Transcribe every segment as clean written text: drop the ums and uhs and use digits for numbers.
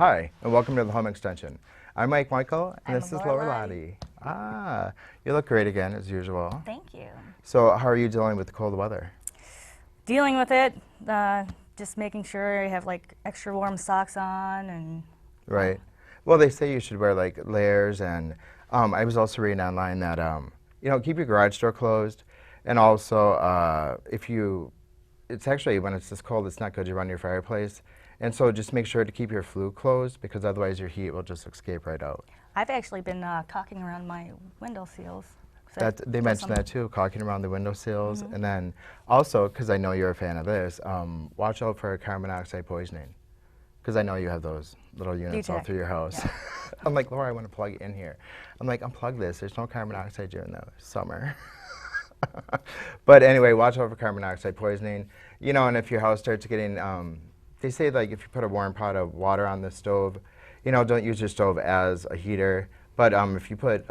Hi, and welcome to the Home Extension. I'm Michael, and I'm this is Laura Lottie. Ah, you look great again, as usual. Thank you. So, how are you dealing with the cold weather? Dealing with it, just making sure I have like extra warm socks on and. Right. Well, they say you should wear like layers, and I was also reading online that keep your garage door closed, and also it's actually when it's this cold, it's not good to run your fireplace, and so just make sure to keep your flue closed because otherwise your heat will just escape right out. I've actually been caulking around my window seals. They mentioned that too, caulking around the window sills. And then also, because I know you're a fan of this, watch out for carbon monoxide poisoning. Because I know you have those little units all through your house. Yeah. I'm like, Laura, I want to plug it in here. I'm like, unplug this. There's no carbon monoxide during the summer. But anyway, watch out for carbon monoxide poisoning. You know, and if your house starts getting, they say like if you put a warm pot of water on the stove, don't use your stove as a heater. But if you put,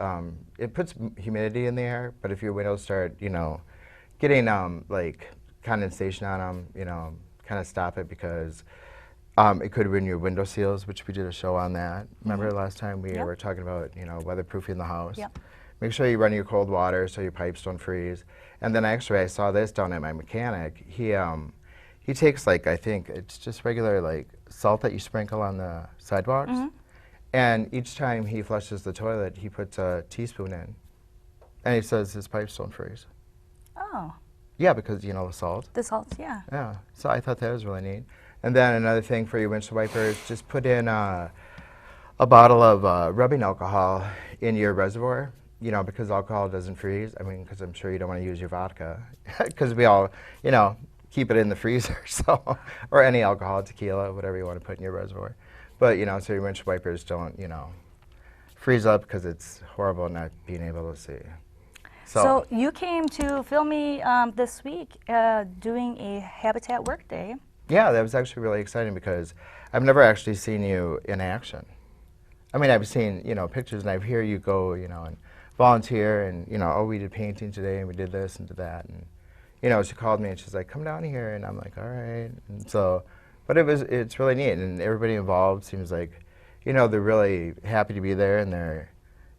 it puts humidity in the air, but if your windows start, getting like condensation on them, kind of stop it because it could ruin your window seals, which we did a show on that. Remember last time we were talking about, weatherproofing the house? Yep. Make sure you run your cold water so your pipes don't freeze. And then actually I saw this down at my mechanic. He takes like, I think it's just regular like salt that you sprinkle on the sidewalks. And each time he flushes the toilet, he puts a teaspoon in. And he says his pipes don't freeze. Oh. Yeah, because, the salt. The salt, yeah. Yeah, so I thought that was really neat. And then another thing for your windshield wipers, just put in a bottle of rubbing alcohol in your reservoir, because alcohol doesn't freeze. I mean, because I'm sure you don't want to use your vodka, because we all, keep it in the freezer, so, or any alcohol, tequila, whatever you want to put in your reservoir. But, so your windshield wipers don't, freeze up because it's horrible not being able to see. So you came to film me this week doing a Habitat work day. Yeah, that was actually really exciting because I've never actually seen you in action. I mean, I've seen, pictures, and I hear you go, and volunteer, and, oh, we did painting today, and we did this and did that. And, she called me, and she's like, come down here. And I'm like, all right. And so, but it's really neat. And everybody involved seems like, they're really happy to be there. And they're,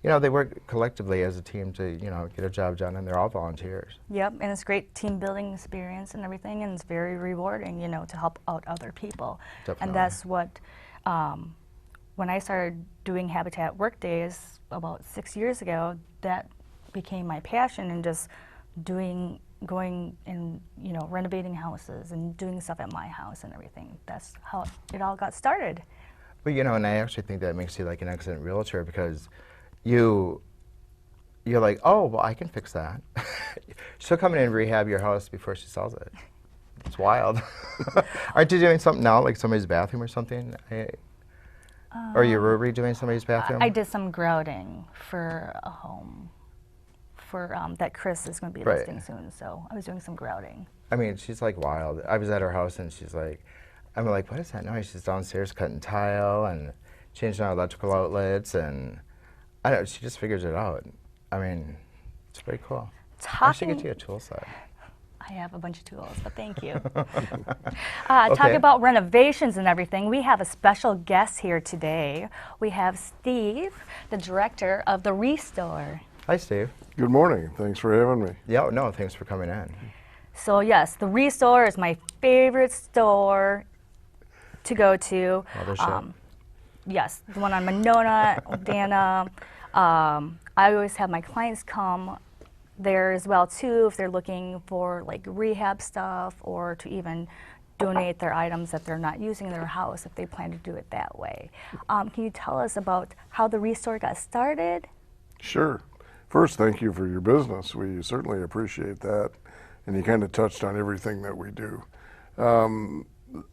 they work collectively as a team to, get a job done. And they're all volunteers. Yep, and it's great team building experience and everything. And it's very rewarding, to help out other people. Definitely. And that's what, when I started doing Habitat work days about 6 years ago, that became my passion, and just going and renovating houses and doing stuff at my house and everything. That's how it all got started. But and I actually think that makes you like an excellent realtor because you're like, oh, well, I can fix that. She'll come in and rehab your house before she sells it. It's wild. Aren't you doing something now, like somebody's bathroom or something? Or you were redoing somebody's bathroom? I did some grouting for a home that Chris is going to be listing soon, so I was doing some grouting. I mean, she's like wild. I was at her house and she's like, I'm like, what is that noise? She's downstairs cutting tile and changing our electrical outlets, and I don't know, she just figures it out. I mean, it's pretty cool. I should get you a tool set. I have a bunch of tools, but thank you. Talking about renovations and everything, we have a special guest here today. We have Steve, the director of the Restore. Hi, Steve. Good morning. Thanks for having me. Yeah, no, thanks for coming in. So yes, the Restore is my favorite store to go to. Yes, the one on Monona, Dana. I always have my clients come there as well too if they're looking for like rehab stuff, or to even donate their items that they're not using in their house if they plan to do it that way. Can you tell us about how the Restore got started? Sure. First, thank you for your business. We certainly appreciate that. And you kind of touched on everything that we do. The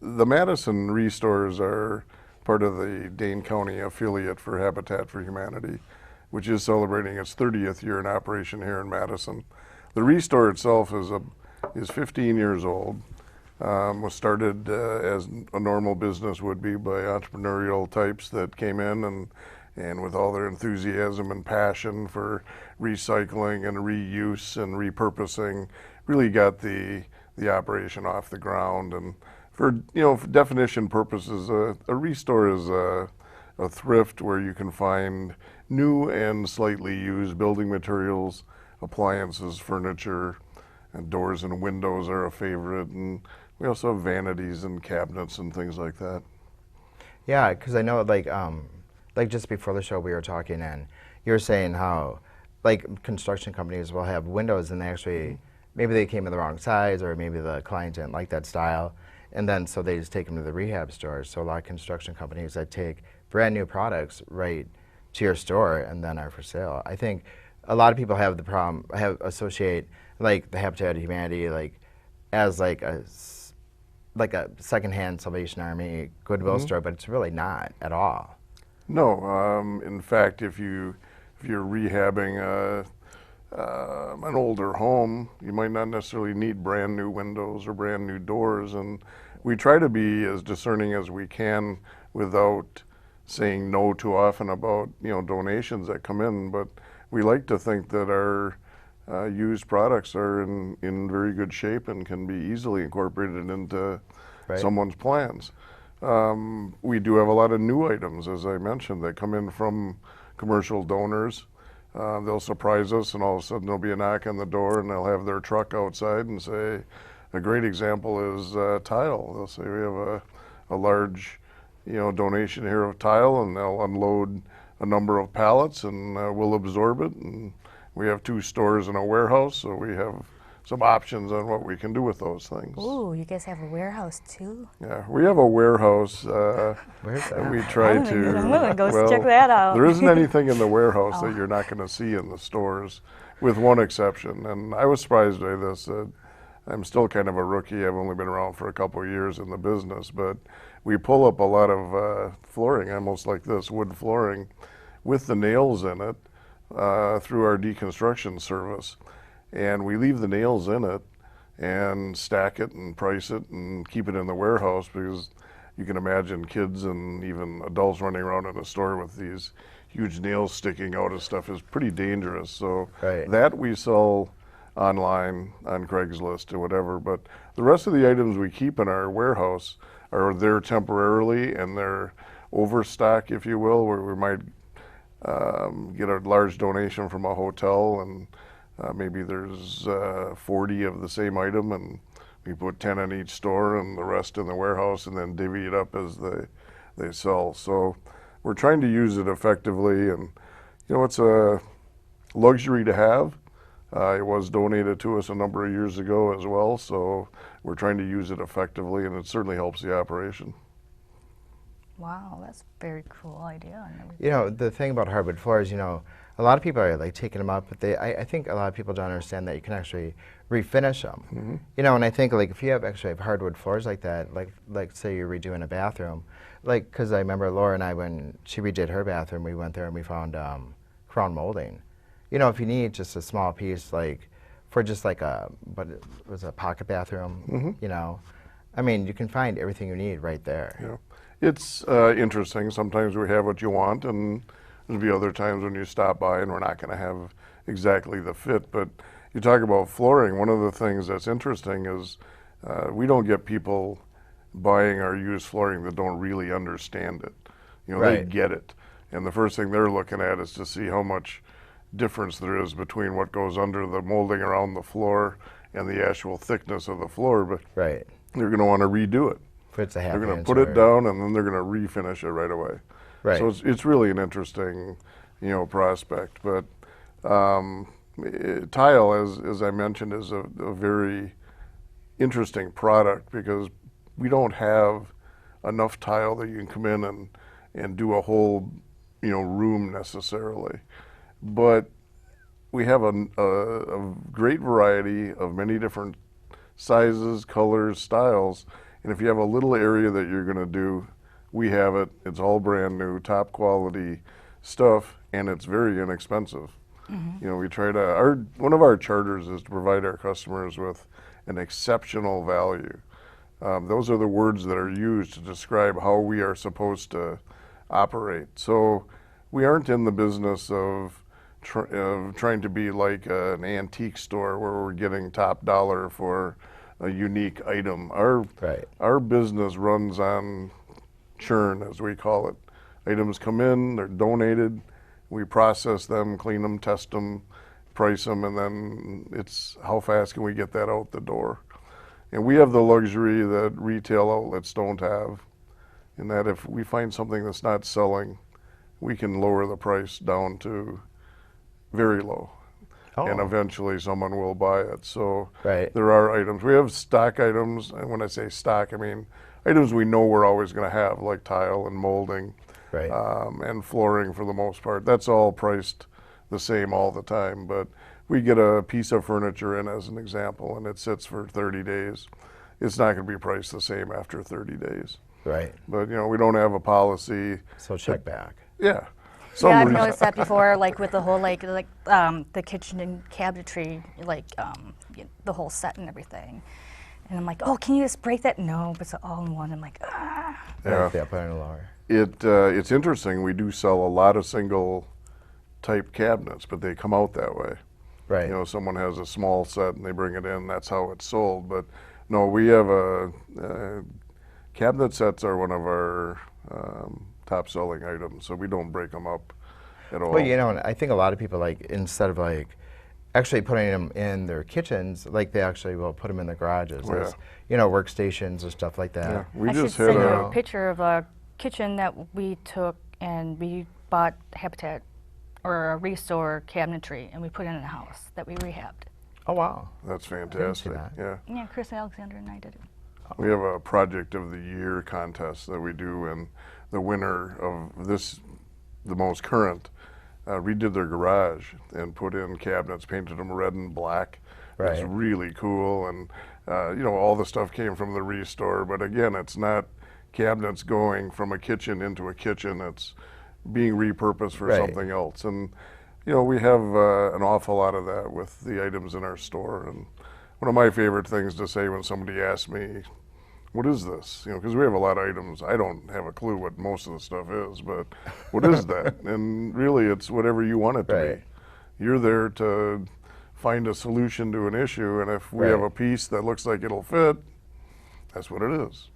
Madison Restores are part of the Dane County affiliate for Habitat for Humanity, which is celebrating its 30th year in operation here in Madison. The Restore itself is 15 years old. Was started as a normal business would be by entrepreneurial types that came in and with all their enthusiasm and passion for recycling and reuse and repurposing, really got the operation off the ground and For for definition purposes, a restore is a thrift where you can find new and slightly used building materials, appliances, furniture, and doors and windows are a favorite. And we also have vanities and cabinets and things like that. Yeah, because I know like just before the show we were talking, and you were saying how like construction companies will have windows and they actually maybe they came in the wrong size, or maybe the client didn't like that style, and then so they just take them to the rehab stores. So a lot of construction companies that take brand new products right to your store and then are for sale. I think a lot of people have the problem, associate like the Habitat of Humanity like as like a secondhand Salvation Army Goodwill store, but it's really not at all. No, in fact, if you're rehabbing an older home, you might not necessarily need brand new windows or brand new doors, and we try to be as discerning as we can without saying no too often about donations that come in. But we like to think that our used products are in very good shape and can be easily incorporated into someone's plans. We do have a lot of new items, as I mentioned, that come in from commercial donors. They'll surprise us, and all of a sudden there'll be a knock on the door, and they'll have their truck outside and say, a great example is tile. They'll say, we have a large donation here of tile, and they'll unload a number of pallets, and we'll absorb it. And we have 2 stores and a warehouse, so we have some options on what we can do with those things. Ooh, you guys have a warehouse too? Yeah, we have a warehouse. Where's that? And we try I'm to. gonna go check that out. There isn't anything in the warehouse that you're not going to see in the stores, with one exception. And I was surprised by this. I'm still kind of a rookie. I've only been around for a couple of years in the business, but we pull up a lot of flooring, almost like this, wood flooring, with the nails in it through our deconstruction service. And we leave the nails in it and stack it and price it and keep it in the warehouse, because you can imagine kids and even adults running around in a store with these huge nails sticking out of stuff is pretty dangerous. So that we sell online on Craigslist or whatever, but the rest of the items we keep in our warehouse are there temporarily, and they're overstock, if you will, where we might get a large donation from a hotel, and maybe there's 40 of the same item, and we put 10 in each store and the rest in the warehouse, and then divvy it up as they sell. So we're trying to use it effectively, and it's a luxury to have. It was donated to us a number of years ago as well, so we're trying to use it effectively, and it certainly helps the operation. Wow, that's a very cool idea. The thing about hardwood floors, a lot of people are like taking them up, but I think a lot of people don't understand that you can actually refinish them. And I think like if you actually have hardwood floors like that, like say you're redoing a bathroom, because I remember Laura and I, when she redid her bathroom, we went there and we found crown molding. If you need just a small piece, like for just like but it was a pocket bathroom, I mean, you can find everything you need right there. Yeah. It's interesting. Sometimes we have what you want, and there'll be other times when you stop by and we're not going to have exactly the fit. But you talk about flooring. One of the things that's interesting is we don't get people buying our used flooring that don't really understand it. They get it. And the first thing they're looking at is to see how much difference there is between what goes under the molding around the floor and the actual thickness of the floor. But they're going to want to redo it. They're going to put it down, and then they're going to refinish it right away. So it's really an interesting, prospect. But tile, as I mentioned, is a very interesting product, because we don't have enough tile that you can come in and do a whole, room necessarily. But we have a great variety of many different sizes, colors, styles. And if you have a little area that you're going to do, we have it. It's all brand new, top quality stuff, and it's very inexpensive. We try to, one of our charters is to provide our customers with an exceptional value. Those are the words that are used to describe how we are supposed to operate. So we aren't in the business of trying to be like an antique store where we're getting top dollar for a unique item. Right. Our business runs on churn, as we call it. Items come in, they're donated, we process them, clean them, test them, price them, and then it's how fast can we get that out the door. And we have the luxury that retail outlets don't have, in that if we find something that's not selling, we can lower the price down to very low. And eventually someone will buy it. So Right. there are items. We have stock items, and when I say stock, I mean items we know we're always going to have, like tile and molding, Right. and flooring for the most part. That's all priced the same all the time. But we get a piece of furniture in, as an example, and it sits for 30 days. It's not going to be priced the same after 30 days. Right. But, we don't have a policy. So check back. Yeah. Yeah, I've noticed that before, like with the whole the kitchen and cabinetry, the whole set and everything. And I'm like, oh, can you just break that? No, but it's all in one. I'm like, ah. Yeah. Yeah, put it in a lower. It's interesting. We do sell a lot of single type cabinets, but they come out that way. Right. Someone has a small set and they bring it in. That's how it's sold. But no, we have cabinet sets are one of our top selling items, so we don't break them up at all. Well, and I think a lot of people, instead of actually putting them in their kitchens, they actually will put them in their garages as, workstations or stuff like that. Yeah, we I just should hit send you a a picture of a kitchen that we took and we bought Habitat or a restore cabinetry and we put in a house that we rehabbed. Oh, wow. That's Didn't see fantastic. that. Yeah. Yeah, Chris Alexander and I did it. We have a project of the year contest that we do, and the winner of the most current, redid their garage and put in cabinets, painted them red and black. It's Right. really cool, and all the stuff came from the restore. But again, it's not cabinets going from a kitchen into a kitchen. It's being repurposed for Right. something else. And we have an awful lot of that with the items in our store. And one of my favorite things to say when somebody asks me, what is this? Because we have a lot of items. I don't have a clue what most of the stuff is, but what is that? And really, it's whatever you want it to Right. be. You're there to find a solution to an issue, and if we have a piece that looks like it'll fit, that's what it is.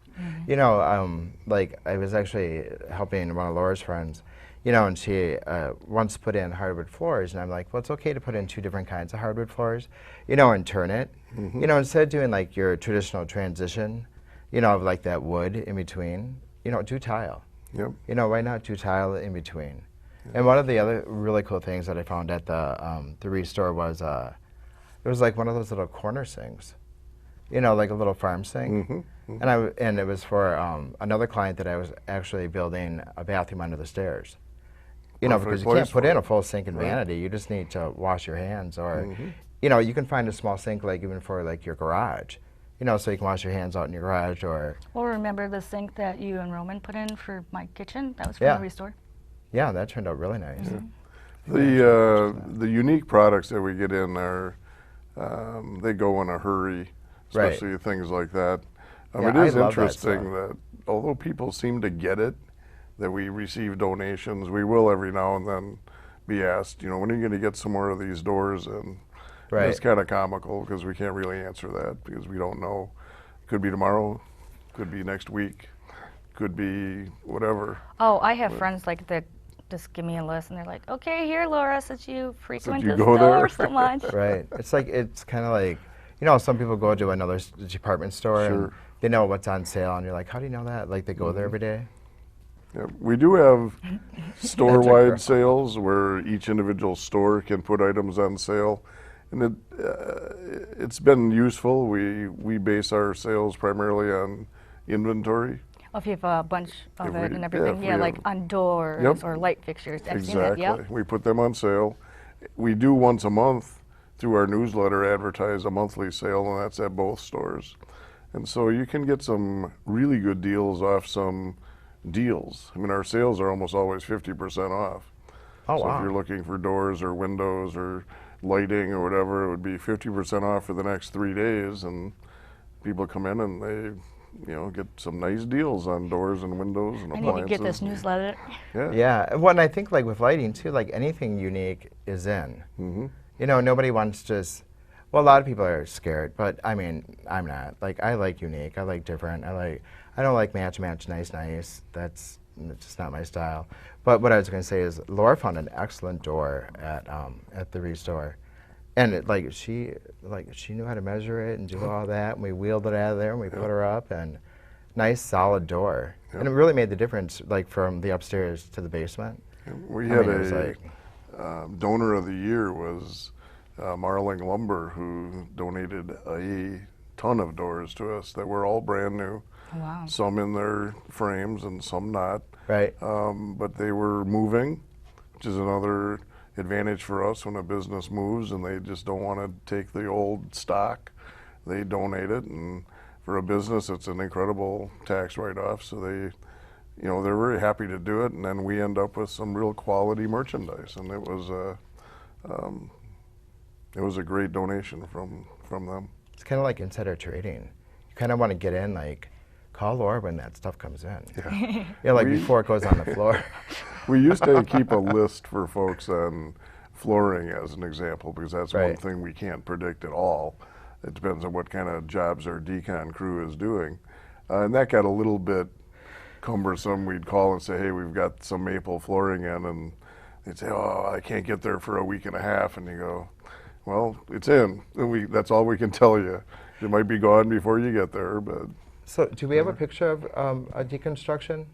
I was actually helping one of Laura's friends, and she once put in hardwood floors, and I'm like, well, it's okay to put in 2 different kinds of hardwood floors, and turn it. Instead of doing your traditional transition, of that wood in between, do tile. Yep. Why not do tile in between? Yeah. And one of the other really cool things that I found at the restore was there was one of those little corner sinks, like a little farm sink. And it was for another client that I was actually building a bathroom under the stairs. Because you can't put in a full sink and vanity. You just need to wash your hands, or you can find a small sink even for your garage. So you can wash your hands out in your garage, or. Well, remember the sink that you and Roman put in for my kitchen? That was from the restore. Yeah, that turned out really nice. The unique products that we get in are, they go in a hurry, especially things like that. It is interesting that although people seem to get it, that we receive donations, we will every now and then be asked, when are you going to get some more of these doors? And it's kind of comical because we can't really answer that because we don't know. It could be tomorrow, could be next week, could be whatever. Oh, I have friends that just give me a list and they're like, okay, here, Laura, since you frequent this go store there? so much. Right. It's kind of some people go to another department store and they know what's on sale, and you're like, how do you know that? They go there every day. Yeah, we do have store-wide sales where each individual store can put items on sale, and it's been useful. We base our sales primarily on inventory. Oh, if you have a bunch of it and Yeah, everything, if we like have- on doors Yep. or light fixtures. I've seen Exactly. that, yep. We put them on sale. We do once a month through our newsletter advertise a monthly sale, and that's at both stores. And so you can get some really good deals off some deals. Our sales are almost always 50% off. Oh, so wow. if you're looking for doors or windows or lighting or whatever, it would be 50% off for the next 3 days, and people come in and they get some nice deals on doors and windows and I appliances. need to get this newsletter. Yeah. Well, and I think with lighting too, anything unique is in. Nobody wants just, Well, a lot of people are scared, but I mean, I'm not. Like, I like unique. I like different. I don't like match, nice. That's just not my style. But what I was going to say is, Laura found an excellent door at the Restore, and she knew how to measure it and do all that. And we wheeled it out of there and we put her up, and nice solid door, and it really made the difference, like from the upstairs to the basement. We had donor of the year was Marling Lumber, who donated a ton of doors to us that were all brand new. Wow. Some in their frames and some not. Right. But they were moving, which is another advantage for us when a business moves and they just don't want to take the old stock. They donate it, and for a business, it's an incredible tax write-off. So they're very happy to do it, and then we end up with some real quality merchandise, and it was a great donation from them. It's kind of like insider trading. You kind of want to get in, like, call Laura when that stuff comes in. Yeah. Before it goes on the floor. We used to keep a list for folks on flooring, as an example, because that's one thing we can't predict at all. It depends on what kind of jobs our decon crew is doing. And that got a little bit cumbersome. We'd call and say, hey, we've got some maple flooring in, and they'd say, oh, I can't get there for a week and a half. And you go, well, it's in. And that's all we can tell you. It might be gone before you get there. But so do we have a picture of a deconstruction?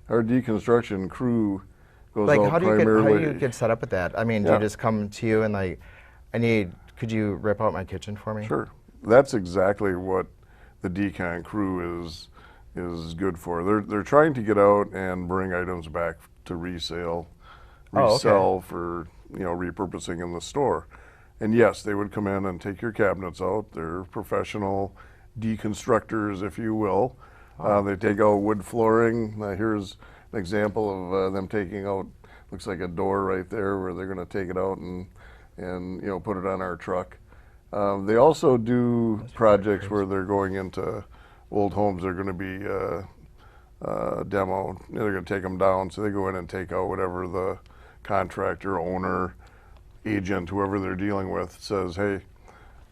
Our deconstruction crew goes Like, out how do primarily. you get set up with that? I mean, do you just come to you and like, could you rip out my kitchen for me? Sure. That's exactly what the decon crew is good for. They're trying to get out and bring items back to resell for repurposing in the store. And yes, they would come in and take your cabinets out. They're professional deconstructors, if you will. They take out wood flooring. Here's an example of them taking out, looks like a door right there, where they're going to take it out and put it on our truck. They also do projects where they're going into old homes. They're going to be demo. They're going to take them down, so they go in and take out whatever the contractor, owner, agent, whoever they're dealing with says, hey,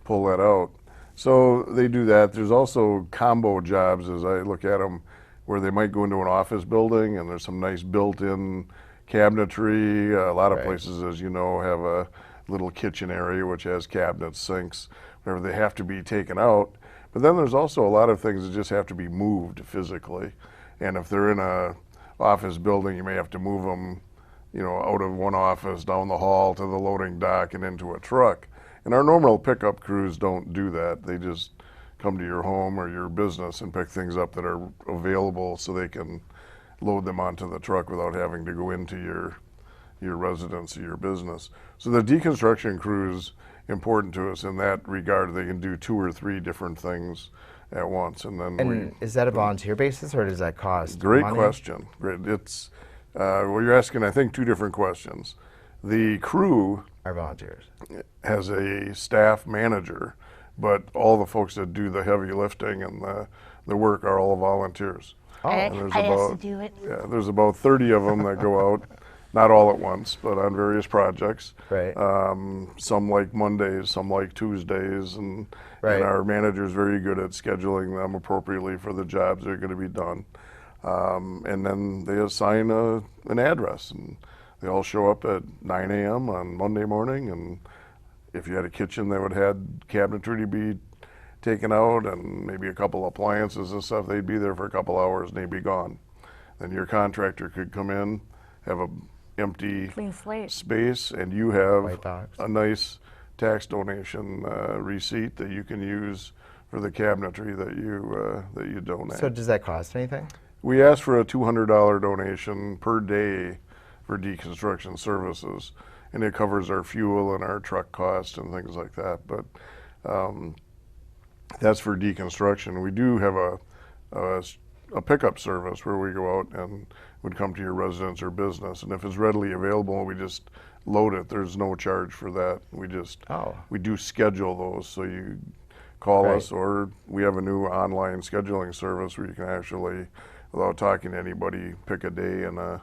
pull that out. So they do that. There's also combo jobs, as I look at them, where they might go into an office building and there's some nice built-in cabinetry. A lot of places, as you know, have a little kitchen area which has cabinets, sinks, whatever. They have to be taken out. But then there's also a lot of things that just have to be moved physically. And if they're in a office building, you may have to move them, out of one office, down the hall to the loading dock and into a truck. And our normal pickup crews don't do that. They just come to your home or your business and pick things up that are available so they can load them onto the truck without having to go into your residence or your business. So the deconstruction crew is important to us in that regard. They can do 2 or 3 different things at once. And is that a volunteer basis, or does that cost Great money? question. Great. It's you're asking, I think, 2 different questions. The crew Are volunteers. has a staff manager, but all the folks that do the heavy lifting and the work are all volunteers. And there's I have to do it. Yeah, there's about 30 of them that go out, not all at once, but on various projects. Right. Some like Mondays, some like Tuesdays, and our manager's very good at scheduling them appropriately for the jobs that are going to be done. And then they assign an address, and they all show up at 9 a.m. on Monday morning, and if you had a kitchen that would had cabinetry to be taken out and maybe a couple appliances and stuff, they'd be there for a couple hours and they'd be gone. Then your contractor could come in, have a empty Clean slate. space, and you have White box. a nice tax donation receipt that you can use for the cabinetry that you donate. So does that cost anything? We ask for a $200 donation per day for deconstruction services, and it covers our fuel and our truck cost and things like that. But that's for deconstruction. We do have a pickup service where we go out and would come to your residence or business, and if it's readily available, we just load it. There's no charge for that. We do schedule those, so you call us, or we have a new online scheduling service where you can actually, without talking to anybody, pick a day and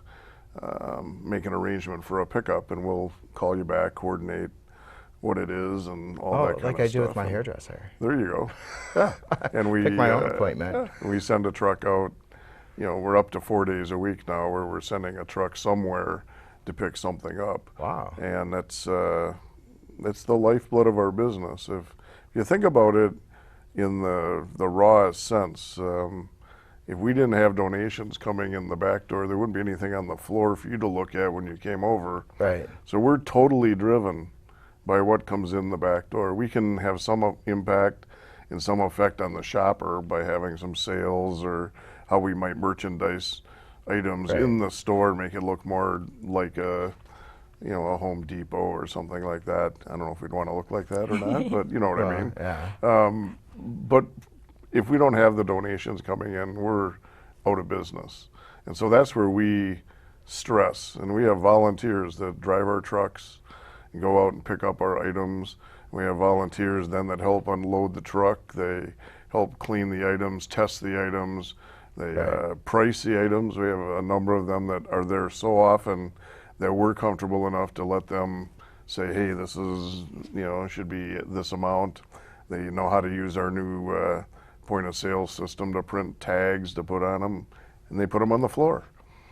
make an arrangement for a pickup, and we'll call you back, coordinate what it is, and all that kind of stuff. Like I do with my hairdresser. There you go. Yeah, and we Pick my own appointment. We send a truck out. You know, we're up to 4 days a week now, where we're sending a truck somewhere to pick something up. Wow. And that's the lifeblood of our business. If you think about it in the rawest sense, if we didn't have donations coming in the back door, there wouldn't be anything on the floor for you to look at when you came over. Right. So we're totally driven by what comes in the back door. We can have some impact and some effect on the shopper by having some sales, or how we might merchandise items in the store, make it look more like a Home Depot or something like that. I don't know if we'd want to look like that or not, but you know what I mean. Yeah. But if we don't have the donations coming in, we're out of business. And so that's where we stress. And we have volunteers that drive our trucks and go out and pick up our items. We have volunteers then that help unload the truck. They help clean the items, test the items. They price the items. We have a number of them that are there so often that we're comfortable enough to let them say, hey, this is, should be this amount. They know how to use our new point of sale system to print tags to put on them, and they put them on the floor.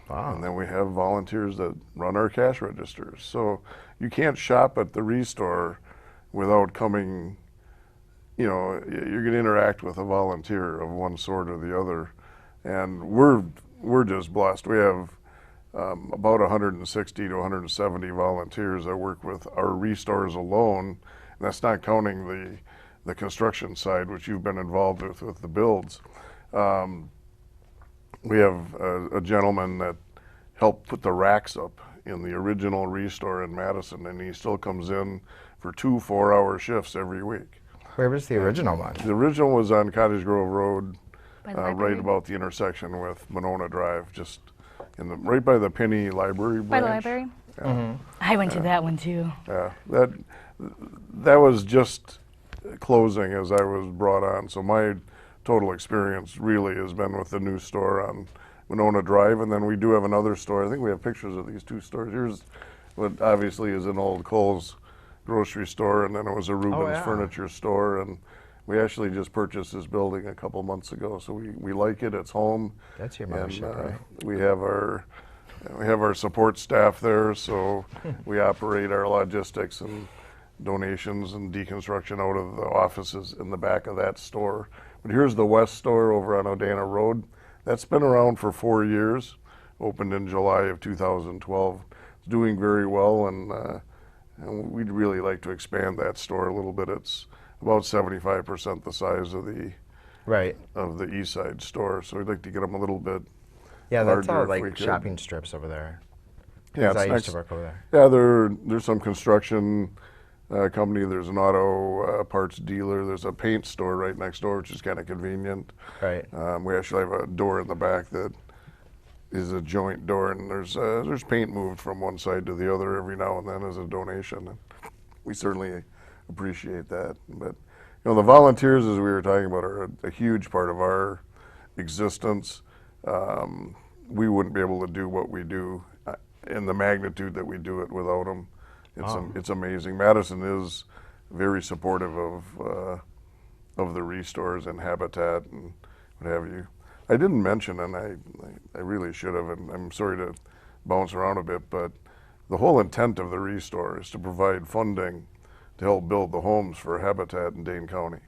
Wow. And then we have volunteers that run our cash registers. So you can't shop at the Restore without coming, you're going to interact with a volunteer of one sort or the other. And we're just blessed. We have about 160 to 170 volunteers that work with our Restores alone. And that's not counting the construction side, which you've been involved with the builds. We have a gentleman that helped put the racks up in the original Restore in Madison, and he still comes in for 2 4-hour shifts every week. Where was the original one? The original was on Cottage Grove Road, By right about the intersection with Monona Drive, just right by the Penny Library branch. By the library? Yeah. I went to that one too. Yeah, that was just closing as I was brought on. So my total experience really has been with the new store on Monona Drive, and then we do have another store. I think we have pictures of these 2 stores. Here's what obviously is an old Kohl's grocery store, and then it was a Rubens furniture store, and we actually just purchased this building a couple months ago, so we like it. It's home. That's your mothership, right? We have our support staff there, so we operate our logistics and donations and deconstruction out of the offices in the back of that store. But here's the West store over on Odana Road. That's been around for 4 years, opened in July of 2012. It's doing very well, and we'd really like to expand that store a little bit. It's about 75% the size of the East Side store, so we'd like to get them a little bit that's larger all if we like could. shopping strips over there. Yeah, I it's used to work over there. Yeah, there's some construction company. There's an auto parts dealer. There's a paint store right next door, which is kind of convenient. Right. We actually have a door in the back that is a joint door, and there's paint moved from one side to the other every now and then as a donation. And we certainly appreciate that. But the volunteers, as we were talking about, are a huge part of our existence. We wouldn't be able to do what we do in the magnitude that we do it without them. It's amazing. Madison is very supportive of the Restores and Habitat and what have you. I didn't mention, and I really should have, and I'm sorry to bounce around a bit, but the whole intent of the Restore is to provide funding to help build the homes for Habitat in Dane County.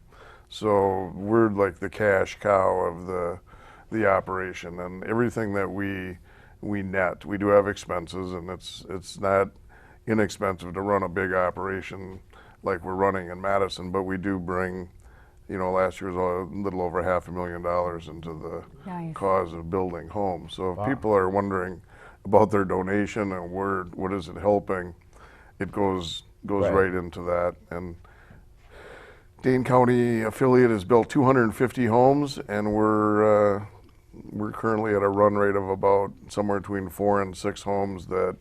So we're like the cash cow of the operation, and everything that we net. We do have expenses, and it's not inexpensive to run a big operation like we're running in Madison, but we do bring, last year was a little over $500,000 into the cause of building homes. So if people are wondering about their donation and what is it helping, it goes right into that. And Dane County affiliate has built 250 homes, and we're currently at a run rate of about somewhere between 4 and 6 homes that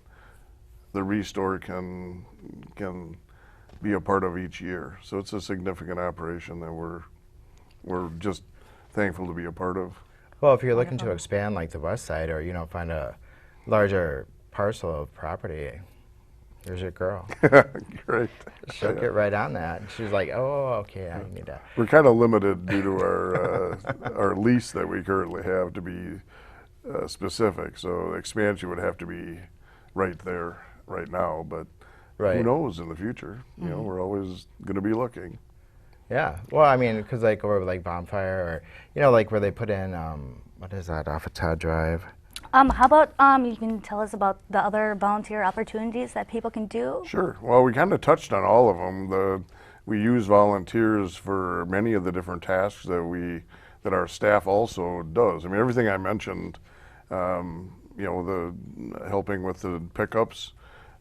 the Restore can be a part of each year. So it's a significant operation that we're just thankful to be a part of. Well, if you're looking to expand like the West Side, or find a larger parcel of property. Here's your girl. Great. She'll get right on that. She's like, oh, okay, I need to. We're kind of limited due to our lease that we currently have to be specific. So expansion would have to be right there, right now. But who knows in the future? You know, we're always going to be looking. Yeah. Well, I mean, because like over like Bonfire, or you know, like where they put in what is that off of Todd Drive? How about you can tell us about the other volunteer opportunities that people can do? Sure. Well, we kind of touched on all of them. We use volunteers for many of the different tasks that our staff also does. I mean, everything I mentioned, you know, the helping with the pickups,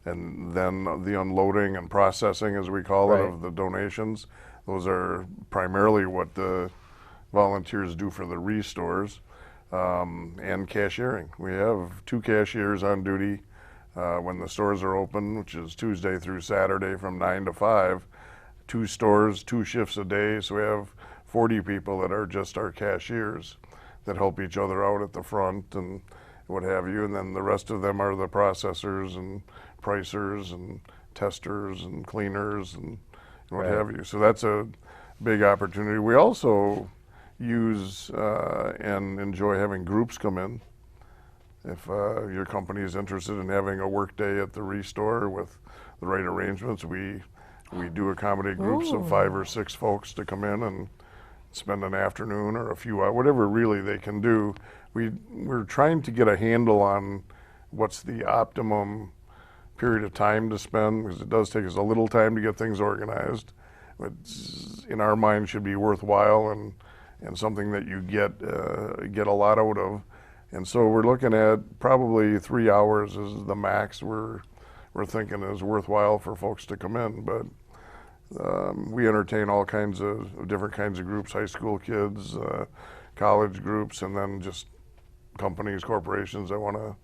and then the unloading and processing, as we call it, of the donations. Those are primarily what the volunteers do for the restores. And cashiering. We have 2 cashiers on duty when the stores are open, which is Tuesday through Saturday from 9 to 5. 2 stores, 2 shifts a day, so we have 40 people that are just our cashiers that help each other out at the front and what have you, and then the rest of them are the processors and pricers and testers and cleaners and what have you. So that's a big opportunity. We also use and enjoy having groups come in. If your company is interested in having a work day at the restore with the right arrangements, we do accommodate groups of 5 or 6 folks to come in and spend an afternoon or a few hours, whatever really they can do. We're trying to get a handle on what's the optimum period of time to spend, because it does take us a little time to get things organized, but in our mind should be worthwhile and something that you get a lot out of. And so we're looking at probably 3 hours is the max we're thinking is worthwhile for folks to come in. But we entertain all kinds of different kinds of groups, high school kids, college groups, and then just companies, corporations that want to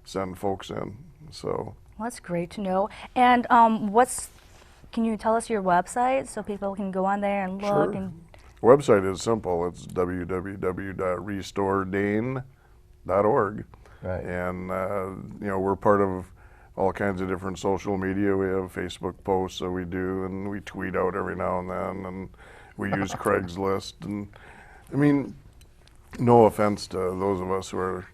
send folks in. So Well, that's great to know. And can you tell us your website so people can go on there and look? Sure. The website is simple. It's www.restoredane.org. Right. And, you know, we're part of all kinds of different social media. We have Facebook posts that we do, and we tweet out every now and then, and we use Craigslist. And, I mean, no offense to those of us who are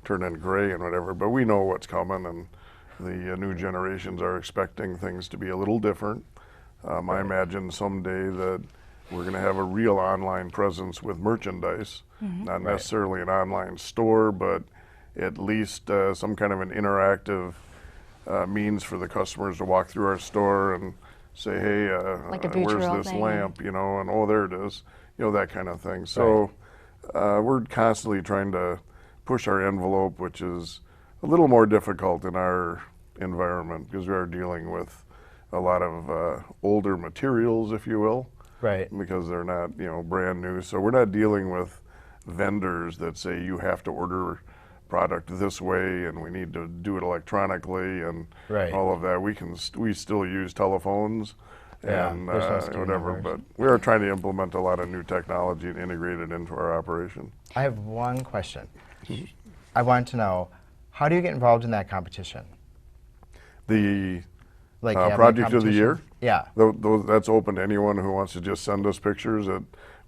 turning gray and whatever, but we know what's coming, and the new generations are expecting things to be a little different. I imagine someday that we're going to have a real online presence with merchandise, not necessarily an online store, but at least some kind of an interactive means for the customers to walk through our store and say, hey, Like a where's virtual this thing. lamp, you know, and oh, there it is, you know, that kind of thing. So we're constantly trying to push our envelope, which is a little more difficult in our environment because we are dealing with a lot of older materials, if you will. Right. Because they're not, you know, brand new. So we're not dealing with vendors that say you have to order product this way and we need to do it electronically and all of that. We still use telephones and whatever, but we are trying to implement a lot of new technology and integrate it into our operation. I have one question. I want to know, how do you get involved in that competition? The Like you have any project of the year? competitions? Yeah. That's open to anyone who wants to just send us pictures.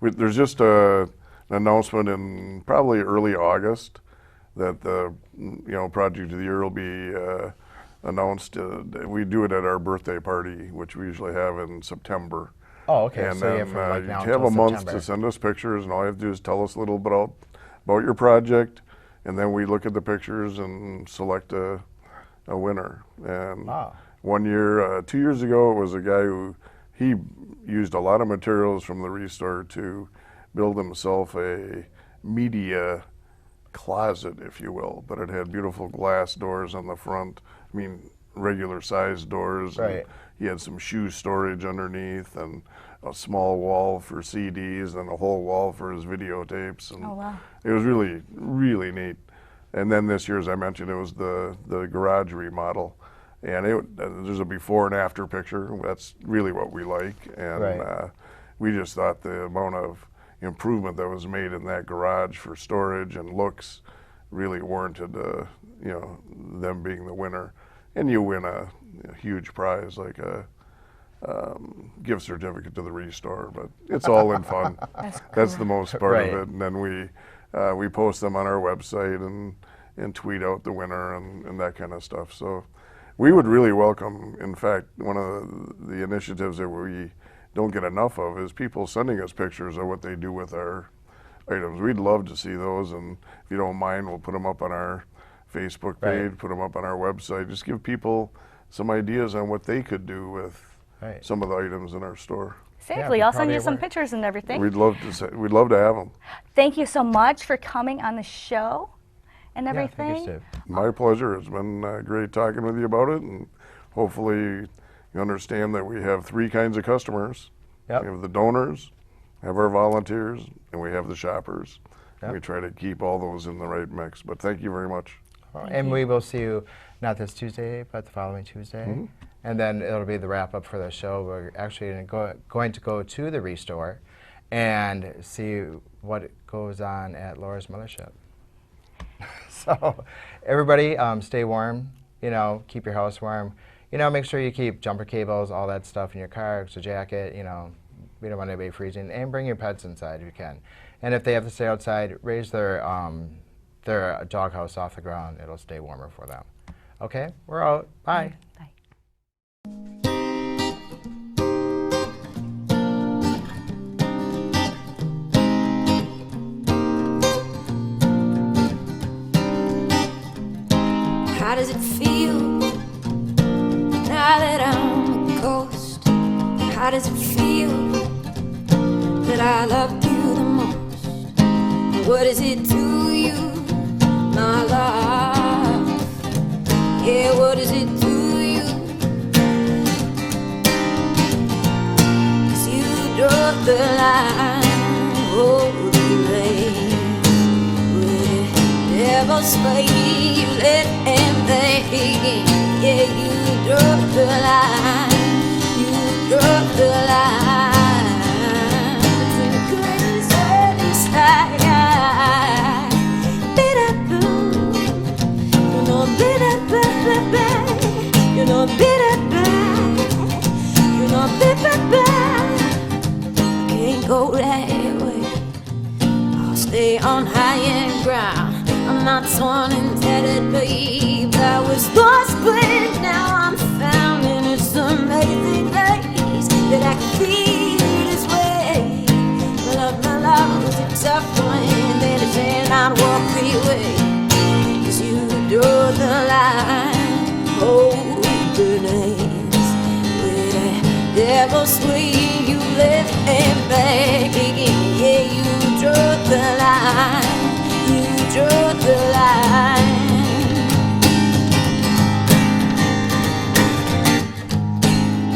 There's just an announcement in probably early August that the project of the year will be announced. We do it at our birthday party, which we usually have in September. Oh, okay. And So you then have from like now you have until a month September. to send us pictures, and all you have to do is tell us a little bit about your project, and then we look at the pictures and select a winner. And one year, 2 years ago, it was a guy who he used a lot of materials from the restore to build himself a media closet, if you will, but it had beautiful glass doors on the front. I mean, regular sized doors. Right. He had some shoe storage underneath and a small wall for CDs and a whole wall for his videotapes. And Oh, wow. it was really, really neat. And then this year, as I mentioned, it was the garage remodel. And there's a before and after picture. That's really what we like. And we just thought the amount of improvement that was made in that garage for storage and looks really warranted, you know, them being the winner. And you win a huge prize like a gift certificate to the Restore, but it's all in fun. That's the most part Right. of it. And then we post them on our website and tweet out the winner and that kind of stuff. So we would really welcome, in fact, one of the initiatives that we don't get enough of is people sending us pictures of what they do with our items. We'd love to see those, and if you don't mind, we'll put them up on our Facebook page, Right. put them up on our website. Just give people some ideas on what they could do with Right. some of the items in our store. Safely. Yeah, I'll send probably you some work. pictures and everything. We'd love to have them. Thank you so much for coming on the show and Yeah, everything. thank you, Steve. My pleasure. It's been great talking with you about it, and hopefully you understand that we have three kinds of customers. Yep. We have the donors, have our volunteers, and we have the shoppers. Yep. We try to keep all those in the right mix. But thank you very much. And we will see you not this Tuesday, but the following Tuesday. Mm-hmm. And then it'll be the wrap up for the show. We're actually going to go to the Restore and see what goes on at Laura's mothership. So everybody, stay warm, you know, keep your house warm. You know, make sure you keep jumper cables, all that stuff in your car, extra jacket, you know, we don't want anybody freezing. And bring your pets inside if you can. And if they have to stay outside, raise their doghouse off the ground. It'll stay warmer for them. Okay, we're out. Bye. Bye. How does it feel now that I'm a ghost? How does it feel that I loved you the most? What does it do you, my love? Yeah, what does it do you? 'Cause you draw the line, oh, the lane with devil's spade, you let him begin. Yeah, you draw the line, you draw the line between grace and the sky. Bit-a-boo, you know, bit-a-ba-ba-ba, you know, bit-a-ba, you know, bit-a-ba. I can't go that way, I'll stay on higher ground. I'm not torn and tattered, babe. I was lost, but now I'm found, and it's an amazing place that I can feel this way. My love was a tough one, that I cannot walk away. 'Cause you draw the line, openness with a devil's swing. You left and back again. Yeah, you draw the line. You draw the line.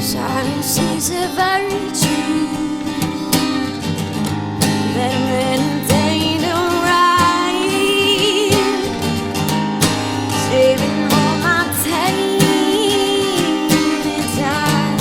Silence is a very true. Let him maintain the right. Saving all my time and time.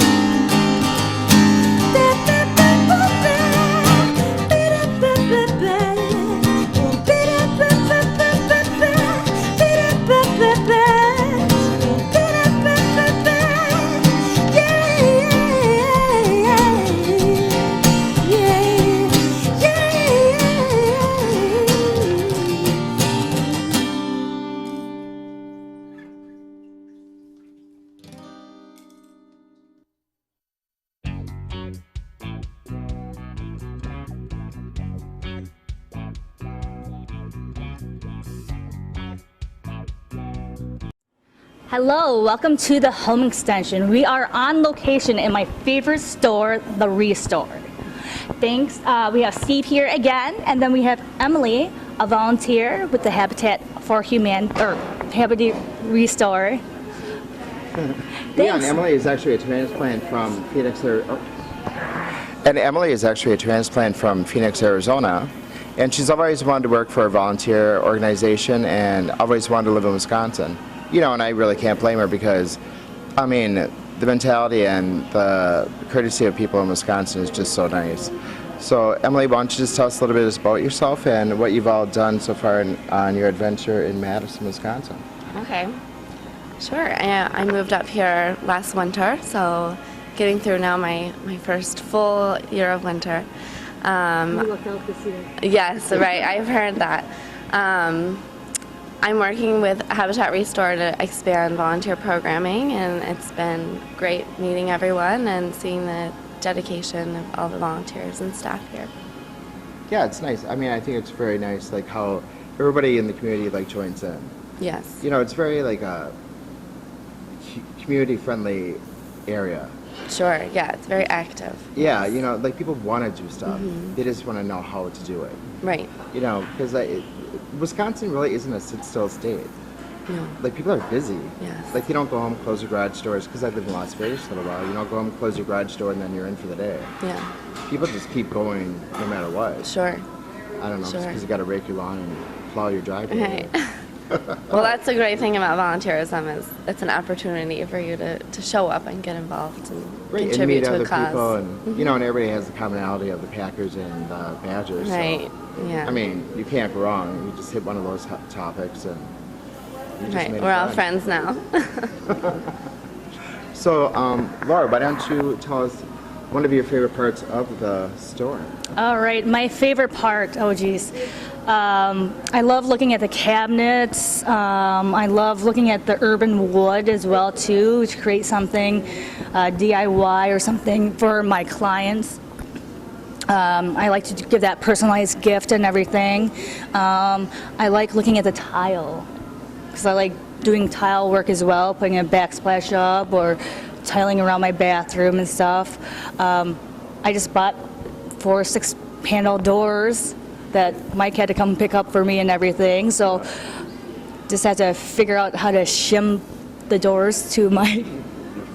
Hello, welcome to the Home Extension. We are on location in my favorite store, the Restore. Thanks. We have Steve here again, and then we have Emily, a volunteer with the Habitat for Humanity, or Habitat Restore. Yeah, Thanks. and Emily is actually a transplant from Phoenix, Arizona. And she's always wanted to work for a volunteer organization and always wanted to live in Wisconsin. You know, and I really can't blame her because, I mean, the mentality and the courtesy of people in Wisconsin is just so nice. So Emily, why don't you just tell us a little bit about yourself and what you've all done so far on your adventure in Madison, Wisconsin? Okay, sure. I moved up here last winter, so getting through now my first full year of winter. You look out this year. Yes, right. I've heard that. I'm working with Habitat Restore to expand volunteer programming, and it's been great meeting everyone and seeing the dedication of all the volunteers and staff here. Yeah, it's nice. I mean, I think it's very nice, like how everybody in the community like joins in. Yes. You know, it's very like a community-friendly area. Sure, yeah, it's very active. Yeah, you know, like people want to do stuff. They just want to know how to do it. Right. You know, because Wisconsin really isn't a sit-still state. No. Like people are busy. Yes. Like you don't go home, close your garage doors. Because I lived in Las Vegas for a little while. You don't go home, close your garage door, and then you're in for the day. Yeah. People just keep going no matter what. Sure. I don't know, Sure. because you got to rake your lawn and plow your driveway. Right. Well, that's the great thing about volunteerism is it's an opportunity for you to show up and get involved and Right, and contribute meet to other a cause. people, and you know, and everybody has the commonality of the Packers and Badgers. Right. So, Yeah. I mean, you can't go wrong. You just hit one of those hot topics, and you just Right. made it We're all fun. friends now. So, Laura, why don't you tell us one of your favorite parts of the store? All right, my favorite part, oh geez. I love looking at the cabinets. I love looking at the urban wood as well too, to create something DIY or something for my clients. I like to give that personalized gift and everything. I like looking at the tile because I like doing tile work as well, putting a backsplash up or tiling around my bathroom and stuff. I just bought 4 6-panel doors that Mike had to come pick up for me and everything. So just had to figure out how to shim the doors to my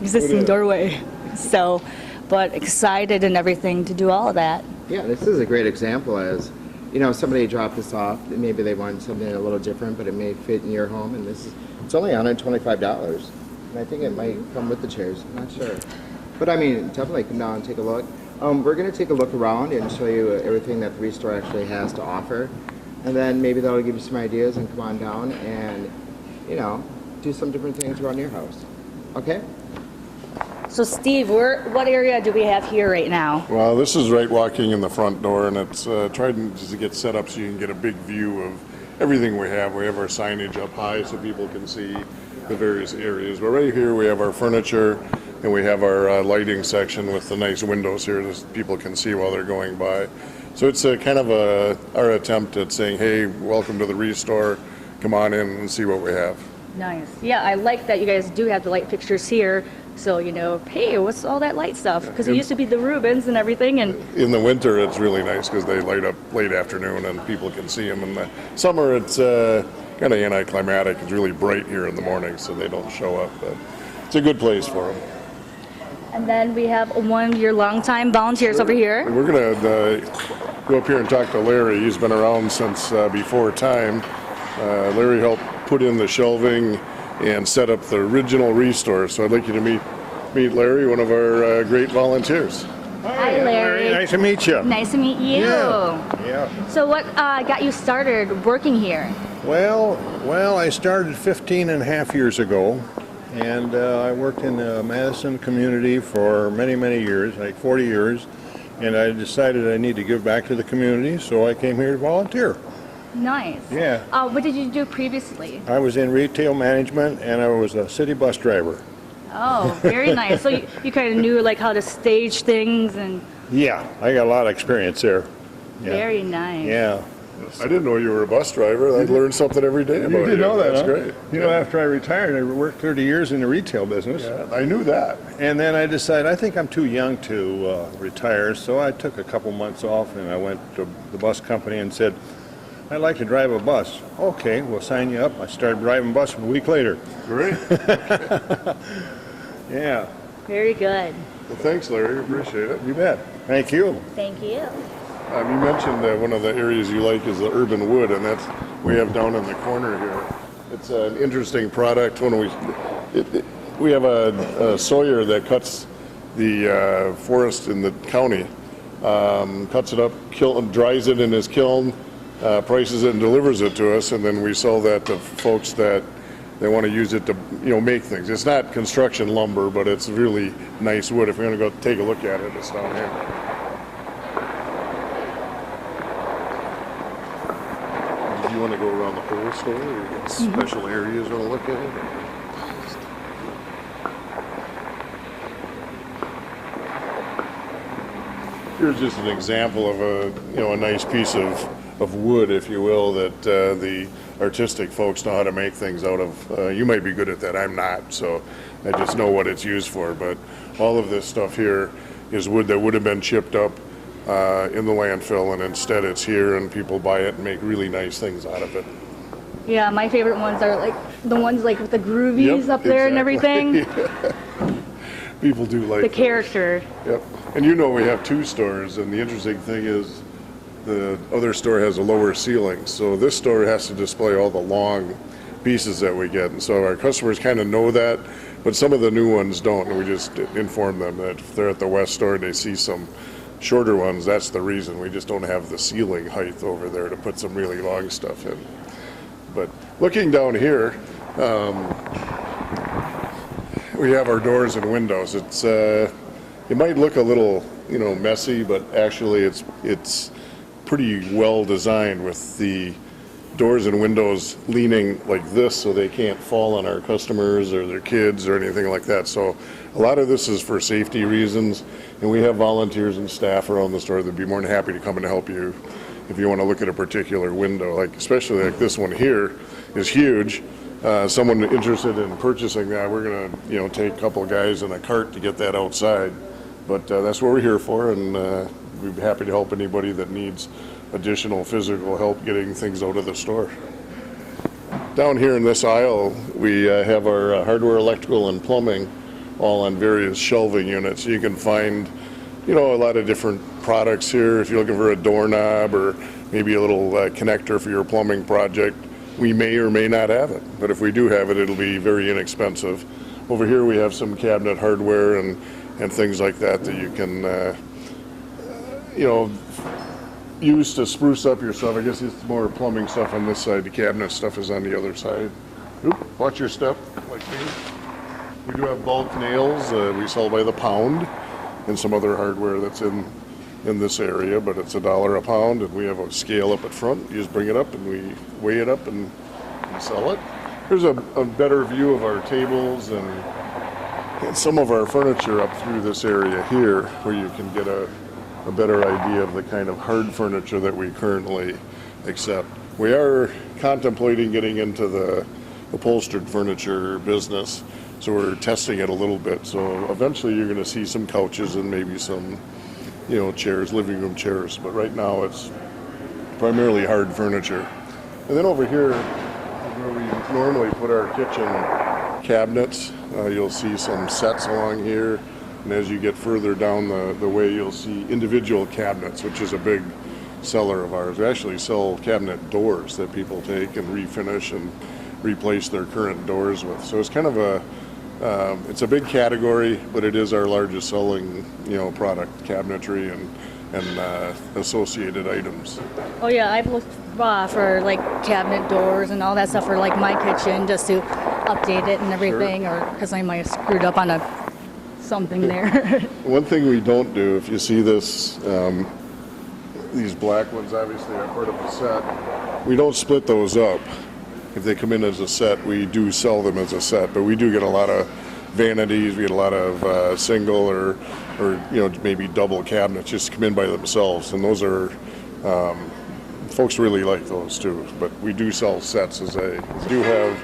existing doorway. So, but excited and everything to do all of that. Yeah, this is a great example as, you know, somebody dropped this off, maybe they want something a little different, but it may fit in your home, and it's only $125, and I think it might come with the chairs, I'm not sure. But I mean, definitely come down and take a look. We're going to take a look around and show you everything that the Restore actually has to offer, and then maybe that'll give you some ideas and come on down and, you know, do some different things around your house. Okay? So Steve, what area do we have here right now? Well, this is right walking in the front door, and it's tried to get set up so you can get a big view of everything we have. We have our signage up high so people can see the various areas. But right here we have our furniture, and we have our lighting section with the nice windows here that people can see while they're going by. So it's kind of our attempt at saying, hey, welcome to the Restore. Come on in and see what we have. Nice. Yeah, I like that you guys do have the light fixtures here. So, you know, hey, what's all that light stuff? Because it used to be the Rubens and everything. And in the winter, it's really nice because they light up late afternoon and people can see them. In the summer, it's kind of anticlimactic. It's really bright here in the morning, so they don't show up. But it's a good place for them. And then we have one of your longtime volunteers over here. We're going to go up here and talk to Larry. He's been around since before time. Larry helped put in the shelving and set up the original Restore. So I'd like you to meet Larry, one of our great volunteers. Hi, Larry. Nice to meet you. Nice to meet you. Yeah. So what got you started working here? Well, I started 15 and a half years ago, and I worked in the Madison community for many, many years, like 40 years, and I decided I need to give back to the community, so I came here to volunteer. Nice. Yeah. What did you do previously? I was in retail management, and I was a city bus driver. Oh, very nice. So you kind of knew like how to stage things and Yeah, I got a lot of experience there. Yeah. very nice. Yeah. I didn't know you were a bus driver. I'd learn something every day about you. You did know that, That's huh? great. You know, after I retired, I worked 30 years in the retail business. Yeah, I knew that. And then I decided I think I'm too young to retire, so I took a couple months off and I went to the bus company and said, I'd like to drive a bus. Okay, we'll sign you up. I started driving bus a week later. Great. Yeah, Very good. Well, thanks, Larry. Appreciate it. you bet. Thank you. Thank you. You mentioned that one of the areas you like is the urban wood, and that's we have down in the corner here. It's an interesting product. When we have a sawyer that cuts the forest in the county, cuts it up, dries it in his kiln, prices it and delivers it to us, and then we sell that to folks that they want to use it to, make things. It's not construction lumber, but it's really nice wood. If you're going to go take a look at it, it's down here. Do you want to go around the whole store, or you got special areas you want to look at? Here's just an example of a nice piece of wood, if you will, that the artistic folks know how to make things out of. You might be good at that, I'm not, so I just know what it's used for. But all of this stuff here is wood that would have been chipped up in the landfill, and instead it's here and people buy it and make really nice things out of it. Yeah, my favorite ones are like the ones like with the groovies up there and everything. People do like the those. character. Yep. And we have two stores, and the interesting thing is the other store has a lower ceiling, so this store has to display all the long pieces that we get, and so our customers kind of know that, but some of the new ones don't, and we just inform them that if they're at the West store and they see some shorter ones, that's the reason. We just don't have the ceiling height over there to put some really long stuff in. But looking down here, we have our doors and windows. It might look a little, messy, but actually it's pretty well designed with the doors and windows leaning like this so they can't fall on our customers or their kids or anything like that. So a lot of this is for safety reasons, and we have volunteers and staff around the store that'd be more than happy to come and help you if you want to look at a particular window, especially like this one here is huge. Someone interested in purchasing that, we're going to take a couple guys in a cart to get that outside. But that's what we're here for, and we'd be happy to help anybody that needs additional physical help getting things out of the store. Down here in this aisle, we have our hardware, electrical, and plumbing all on various shelving units. You can find, a lot of different products here. If you're looking for a doorknob or maybe a little connector for your plumbing project, we may or may not have it. But if we do have it, it'll be very inexpensive. Over here we have some cabinet hardware and things like that you can, use to spruce up your stuff. I guess it's more plumbing stuff on this side. The cabinet stuff is on the other side. Oop, watch your step, like me. We do have bulk nails. We sell by the pound, and some other hardware that's in this area, but it's $1 a pound, and we have a scale up at front. You just bring it up and we weigh it up and sell it. Here's a better view of our tables and some of our furniture up through this area here, where you can get a better idea of the kind of hard furniture that we currently accept. We are contemplating getting into the upholstered furniture business, so we're testing it a little bit. So eventually you're going to see some couches and maybe some, chairs, living room chairs. But right now it's primarily hard furniture. And then over here, where we normally put our kitchen cabinets, you'll see some sets along here, and as you get further down the way, you'll see individual cabinets, which is a big seller of ours. We actually sell cabinet doors that people take and refinish and replace their current doors with. So it's kind of it's a big category, but it is our largest selling product, cabinetry and associated items. Oh yeah, I've looked for like cabinet doors and all that stuff for like my kitchen, just to update it and everything, or because I might have screwed up on something there. One thing we don't do, if you see this, these black ones obviously are part of a set. We don't split those up. If they come in as a set, we do sell them as a set, but we do get a lot of vanities. We get a lot of single or maybe double cabinets just come in by themselves, and those are folks really like those too. But we do sell sets we do have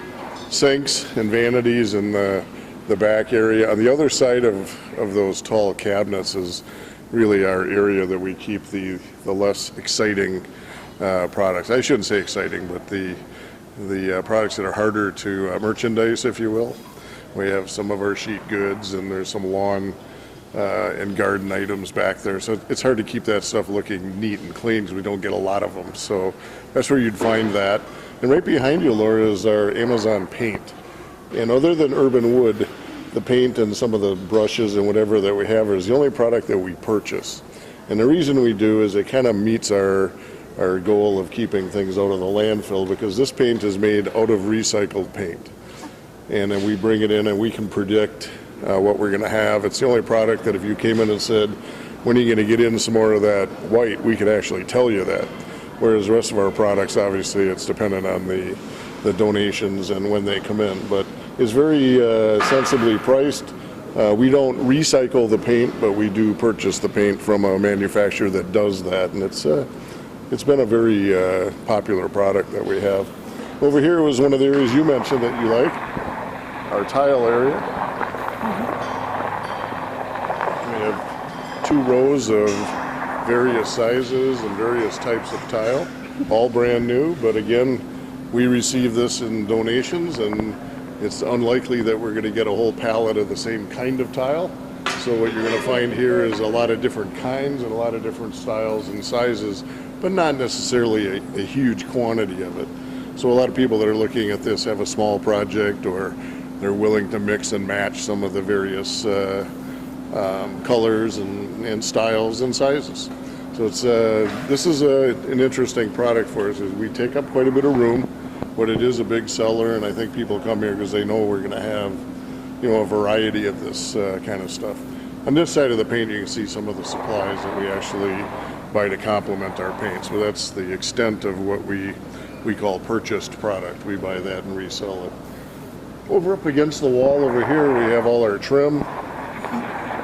sinks and vanities in the back area. On the other side of those tall cabinets is really our area that we keep the less exciting products. I shouldn't say exciting, but the products that are harder to merchandise, if you will. We have some of our sheet goods, and there's some lawn and garden items back there. So it's hard to keep that stuff looking neat and clean because we don't get a lot of them. So that's where you'd find that. And right behind you, Laura, is our Amazon paint. And other than Urban Wood, the paint and some of the brushes and whatever that we have is the only product that we purchase. And the reason we do is it kind of meets our goal of keeping things out of the landfill, because this paint is made out of recycled paint. And then we bring it in and we can predict what we're going to have. It's the only product that if you came in and said, when are you going to get in some more of that white, we could actually tell you that. Whereas the rest of our products, obviously, it's dependent on the donations and when they come in. But it's very sensibly priced. We don't recycle the paint, but we do purchase the paint from a manufacturer that does that. And it's been a very popular product that we have. Over here was one of the areas you mentioned that you like, our tile area. We have 2 rows of various sizes and various types of tile, all brand new, but again, we receive this in donations, and it's unlikely that we're going to get a whole pallet of the same kind of tile. So what you're going to find here is a lot of different kinds and a lot of different styles and sizes, but not necessarily a huge quantity of it. So a lot of people that are looking at this have a small project, or they're willing to mix and match some of the various colors and styles and sizes. So this is an interesting product for us. We take up quite a bit of room, but it is a big seller, and I think people come here because they know we're going to have, a variety of this kind of stuff. On this side of the paint, you can see some of the supplies that we actually buy to complement our paints, but that's the extent of what we call purchased product. We buy that and resell it. Over up against the wall over here, we have all our trim.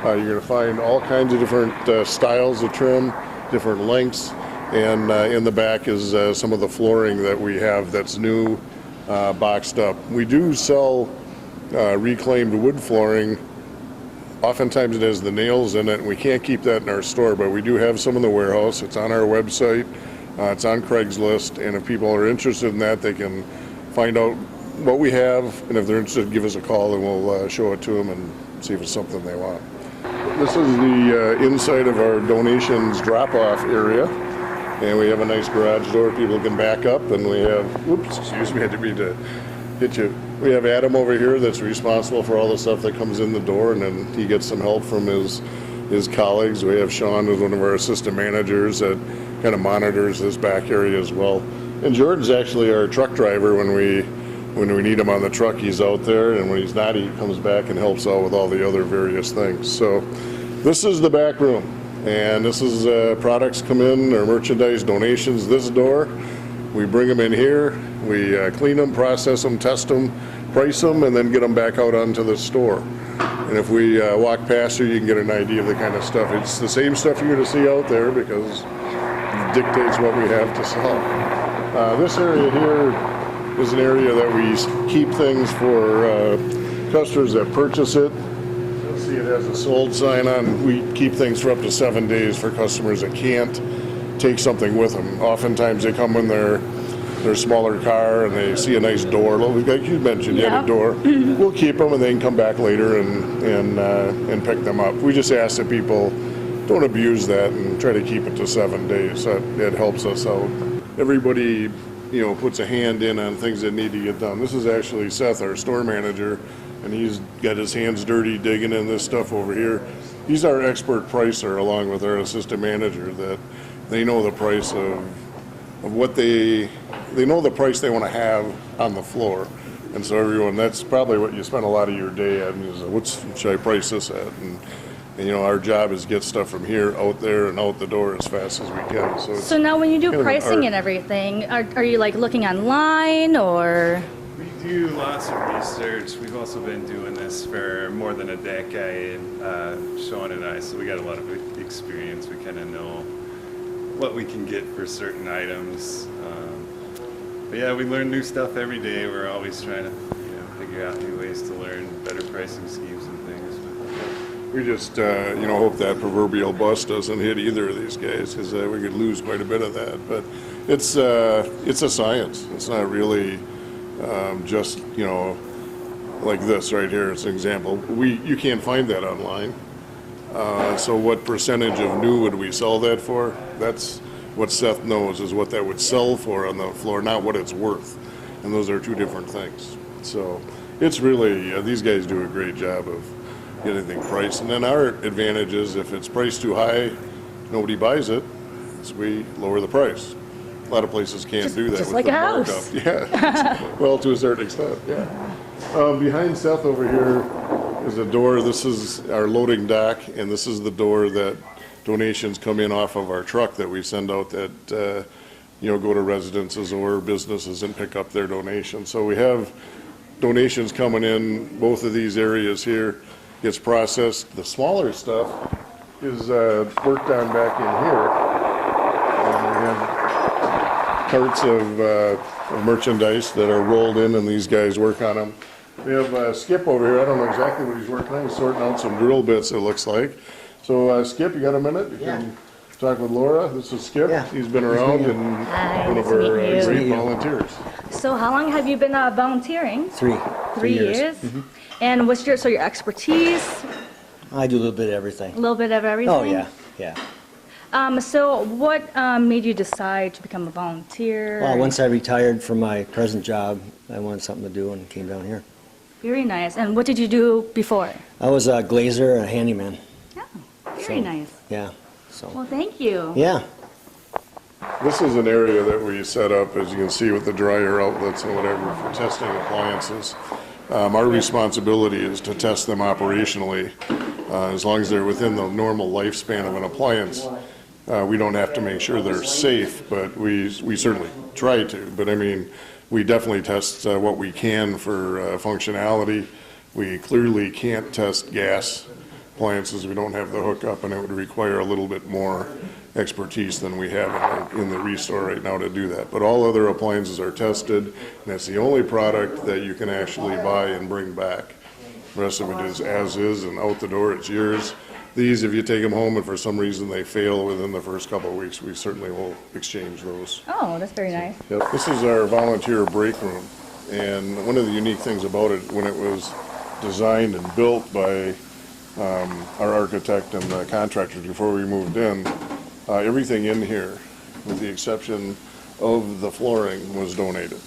You're going to find all kinds of different styles of trim, different lengths, and in the back is some of the flooring that we have that's new, boxed up. We do sell reclaimed wood flooring. Oftentimes it has the nails in it, and we can't keep that in our store, but we do have some in the warehouse. It's on our website. It's on Craigslist, and if people are interested in that, they can find out what we have, and if they're interested, give us a call, and we'll show it to them and see if it's something they want. This is the inside of our donations drop-off area, and we have a nice garage door people can back up, and we have, oops, excuse me, I didn't mean to hit you. We have Adam over here that's responsible for all the stuff that comes in the door, and then he gets some help from his colleagues. We have Sean, who's one of our assistant managers, that kind of monitors this back area as well. And Jordan's actually our truck driver. When we need him on the truck, he's out there, and when he's not, he comes back and helps out with all the other various things. So this is the back room, and this is products come in, or merchandise donations, this door. We bring them in here, we clean them, process them, test them, price them, and then get them back out onto the store. And if we walk past here, you can get an idea of the kind of stuff. It's the same stuff you're going to see out there because it dictates what we have to sell. This area here is an area that we keep things for customers that purchase it. You'll see it has a sold sign on. We keep things for up to 7 days for customers that can't take something with them. Oftentimes they come in their smaller car and they see a nice door. Like you mentioned, you had a door. We'll keep them and they can come back later and pick them up. We just ask that people don't abuse that and try to keep it to 7 days. That helps us out. Everybody, puts a hand in on things that need to get done. This is actually Seth, our store manager, and he's got his hands dirty digging in this stuff over here. He's our expert pricer, along with our assistant manager, that they know the price of what they know the price they want to have on the floor. And so everyone, that's probably what you spend a lot of your day at, is what should I price this at? And our job is get stuff from here out there and out the door as fast as we can. So now when you do pricing and everything, are you like looking online, or? We do lots of research. We've also been doing this for more than a decade, Sean and I, so we got a lot of experience. We kind of know what we can get for certain items. But yeah, we learn new stuff every day. We're always trying to figure out new ways to learn better pricing schemes and things. We just, hope that proverbial bus doesn't hit either of these guys, because we could lose quite a bit of that. But it's a science. It's not really just, like this right here. It's an example. You can't find that online. So what percentage of new would we sell that for? That's what Seth knows is what that would sell for on the floor, not what it's worth. And those are two different things. So it's really, these guys do a great job of getting things priced. And then our advantage is if it's priced too high, nobody buys it, so we lower the price. A lot of places can't do that just with like the a house. markup. Yeah, well, to a certain extent, yeah. Behind Seth over here is a door. This is our loading dock, and this is the door that donations come in off of our truck that we send out that, go to residences or businesses and pick up their donations. So we have donations coming in both of these areas here, gets processed. The smaller stuff is worked on back in here. And we have carts of merchandise that are rolled in, and these guys work on them. We have Skip over here. I don't know exactly what he's working on. He's sorting out some drill bits, it looks like. So Skip, you got a minute? You can talk with Laura. This is Skip. Yeah. He's been around and Hi, one nice of to our meet you. great volunteers. So how long have you been volunteering? 3 3 years. And what's your expertise? I do a little bit of everything. A little bit of everything? Oh, yeah. So what made you decide to become a volunteer? Well, once I retired from my present job, I wanted something to do and came down here. Very nice. And what did you do before? I was a glazer and a handyman. Oh, very nice. Yeah, so, Well, thank you. yeah. This is an area that we set up, as you can see, with the dryer outlets and whatever for testing appliances. Our responsibility is to test them operationally. As long as they're within the normal lifespan of an appliance, we don't have to make sure they're safe, but we certainly try to. But I mean, we definitely test what we can for functionality. We clearly can't test gas appliances. We don't have the hookup, and it would require a little bit more expertise than we have in the restore right now to do that. But all other appliances are tested, and that's the only product that you can actually buy and bring back. The rest of it is as is and out the door, it's yours. These, if you take them home and for some reason they fail within the first couple of weeks, we certainly will exchange those. Oh, that's very nice. Yep. This is our volunteer break room, and one of the unique things about it, when it was designed and built by our architect and the contractors before we moved in, everything in here, with the exception of the flooring, was donated.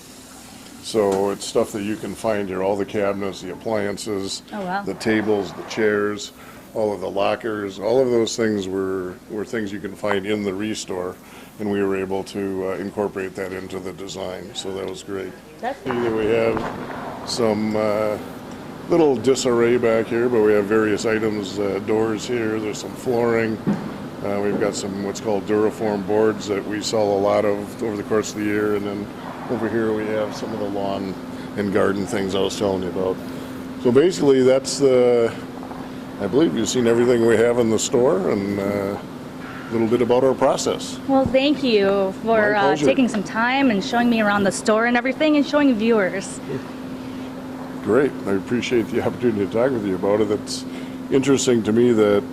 So it's stuff that you can find here, all the cabinets, the appliances, Oh, wow. the tables, the chairs, all of the lockers, all of those things were things you can find in the restore, and we were able to incorporate that into the design, so that was great. That's Here we have some little disarray back here, but we have various items, doors here, there's some flooring. We've got some what's called Duraform boards that we sell a lot of over the course of the year, and then over here we have some of the lawn and garden things I was telling you about. So basically that's I believe you've seen everything we have in the store and a little bit about our process. Well, thank you for My pleasure. taking some time and showing me around the store and everything and showing viewers. Great. I appreciate the opportunity to talk with you about it. It's interesting to me that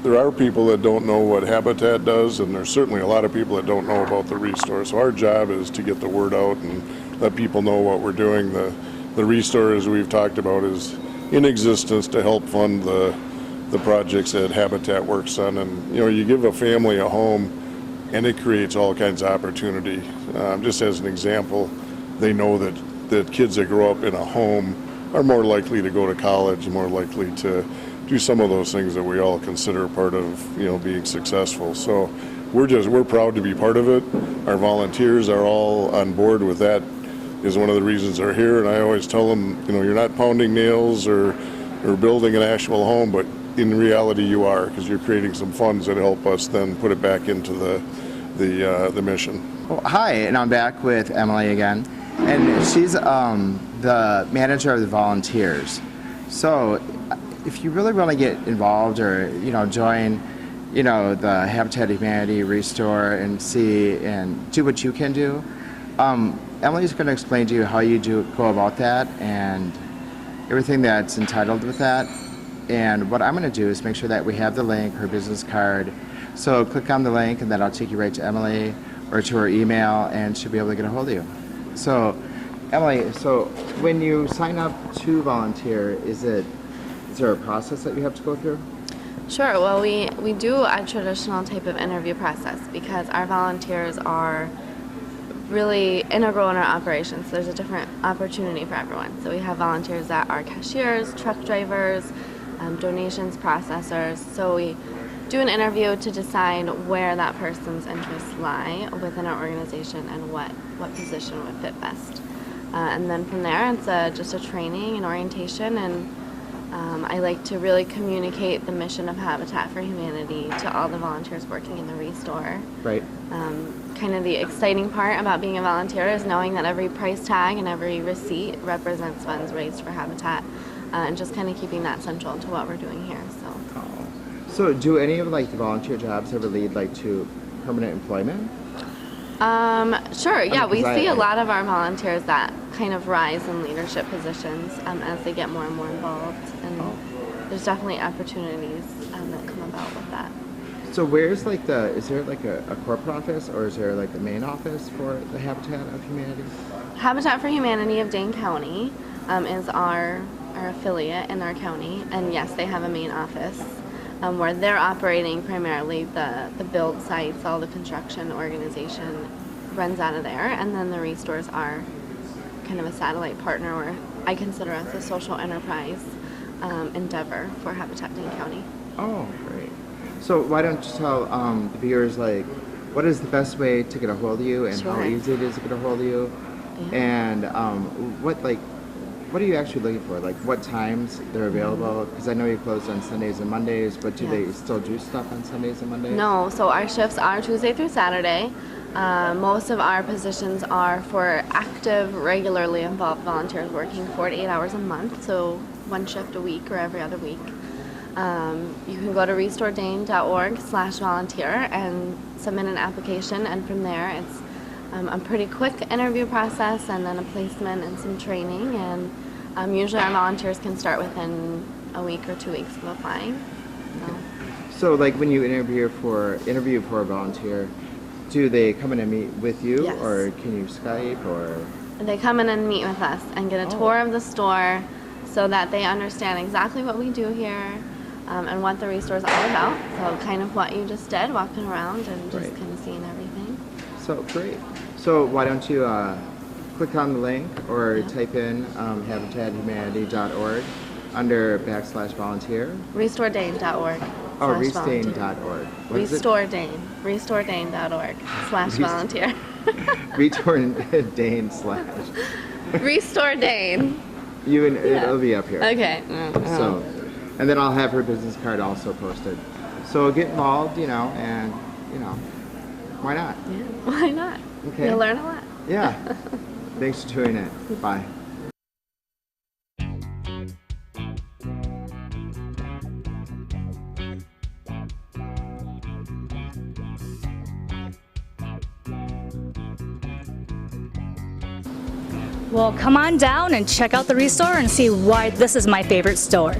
there are people that don't know what Habitat does, and there's certainly a lot of people that don't know about the restore. So our job is to get the word out and let people know what we're doing. The restore, as we've talked about, is in existence to help fund the projects that Habitat works on. And you give a family a home, and it creates all kinds of opportunity. Just as an example, they know that kids that grow up in a home are more likely to go to college, more likely to do some of those things that we all consider part of being successful. So we're proud to be part of it. Our volunteers are all on board with that, is one of the reasons they're here. And I always tell them, you're not pounding nails or building an actual home, but in reality you are, because you're creating some funds that help us then put it back into the mission. Well, hi, and I'm back with Emily again, and she's the manager of the volunteers. So if you really want to get involved or join the Habitat Humanity Restore and see and do what you can do, Emily's going to explain to you how you go about that and everything that's entitled with that. And what I'm going to do is make sure that we have the link, her business card. So click on the link and then I'll take you right to Emily or to her email, and she'll be able to get a hold of you. So Emily, so when you sign up to volunteer, is there a process that you have to go through? Sure. Well, we do a traditional type of interview process because our volunteers are really integral in our operations. There's a different opportunity for everyone. So we have volunteers that are cashiers, truck drivers, donations processors. So we do an interview to decide where that person's interests lie within our organization and what position would fit best. And then from there, it's just a training and orientation, and I like to really communicate the mission of Habitat for Humanity to all the volunteers working in the Restore. Right. Kind of the exciting part about being a volunteer is knowing that every price tag and every receipt represents funds raised for Habitat, and just kind of keeping that central to what we're doing here. So do any of like the volunteer jobs ever lead like to permanent employment? Sure, yeah, we because see a lot of our volunteers that kind of rise in leadership positions as they get more and more involved, and there's definitely opportunities that come about with that. So where's like is there like a corporate office, or is there like the main office for the Habitat of Humanity? Habitat for Humanity of Dane County is our affiliate in our county, and yes, they have a main office where they're operating primarily the build sites. All the construction organization runs out of there, and then the Restores are kind of a satellite partner, where I consider us a social enterprise endeavor for Habitat Dane County. Oh, great. So why don't you tell the viewers like what is the best way to get a hold of you, and how Sure. easy it is to get a hold of you, Yeah. and what are you actually looking for? Like what times they're available? Because I know you close on Sundays and Mondays, but do they Yes. still do stuff on Sundays and Mondays? No, so our shifts are Tuesday through Saturday. Most of our positions are for active, regularly involved volunteers working 4 to 8 hours a month, so one shift a week or every other week. You can go to restoredane.org/volunteer and submit an application, and from there it's a pretty quick interview process, and then a placement and some training, and usually our volunteers can start within a week or 2 weeks of applying. So like when you interview for a volunteer, do they come in and meet with you, Yes. or can you Skype, or? They come in and meet with us and get a tour of the store so that they understand exactly what we do here and what the Restore is all about. So kind of what you just did, walking around and just Right. kind of seeing everything. So great. So why don't you click on the link or type in habitathhumanity.org under /volunteer. RestoreDane.org. Oh, /volunteer. restain.org. What is it? Restore Dane. RestoreDane.org /volunteer. Restore Dane / Restore Dane. It'll be up here. Okay. So, and then I'll have her business card also posted. So get involved, and why not? Yeah, why not? Okay. You'll learn a lot. Yeah. Thanks for tuning in. Bye. Well, come on down and check out the Restore and see why this is my favorite store.